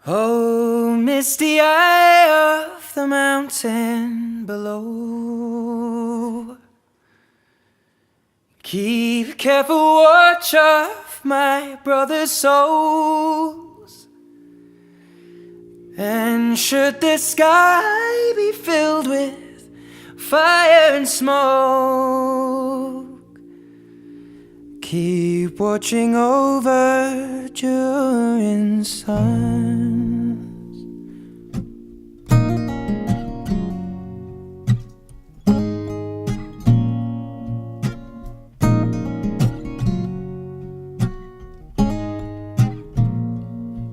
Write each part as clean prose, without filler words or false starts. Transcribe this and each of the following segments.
Oh, misty eye of the mountain below, keep careful watch of my brother's souls. And should the sky be filled with fire and smoke, keep watching over during suns.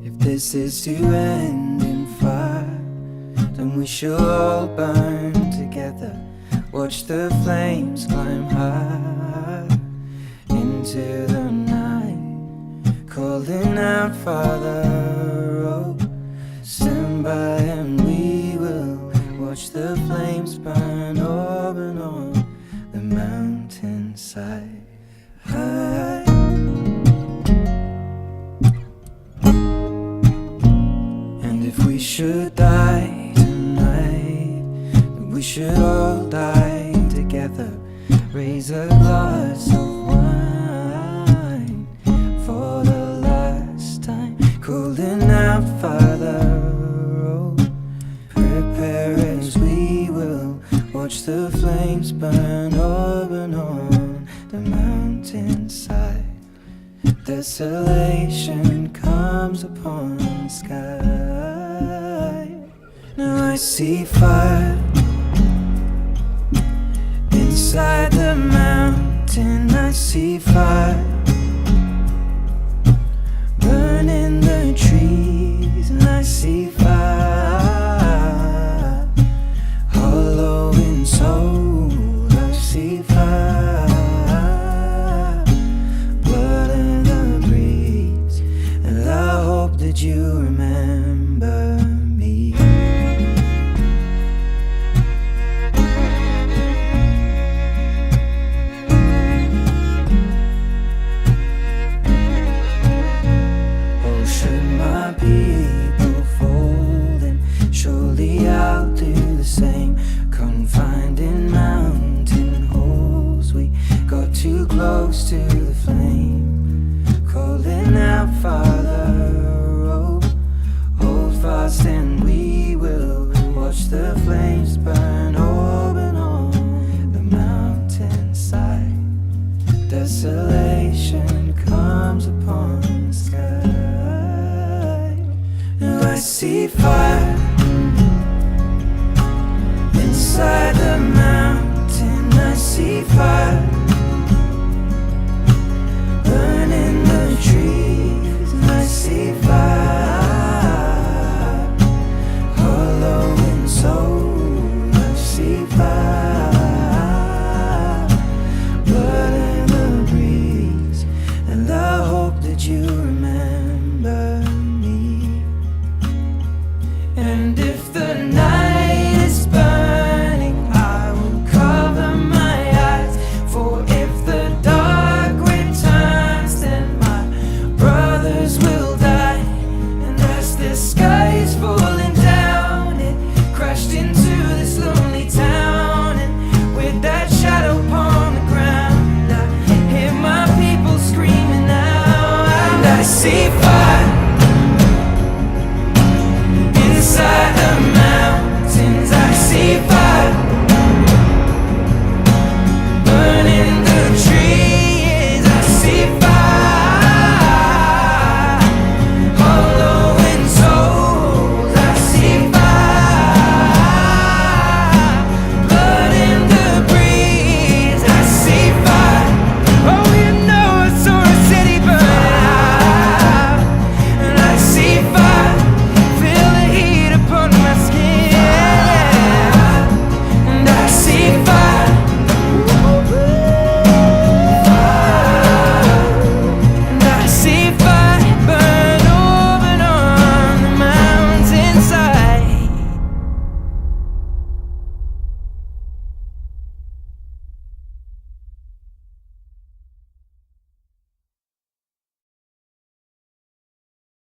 If this is to end in fire, then we shall all burn together. Watch the flames climb high into the night, calling out, Father, oh, stand by and we will watch the flames burn over and on the mountainside. And if we should die tonight, then we should all die together. Raise a glass of wine for the last time, calling out, Father, oh, prepare as we will watch the flames burn over and on the mountainside. Desolation comes upon the sky. Now I see fire inside the mountain. I see fire burning the trees, and I see fire hollow in soul. I see fire, blood in the breeze, and I hope that you remember me. People folding, surely I'll do the same. Confined in mountain holes, we got too close to the flame, calling out, Father, oh, hold fast and we will watch the flames burn over and on the mountainside. Desolation comes upon the sky. I see fire inside the mountain. I see fire burning the trees. I see fire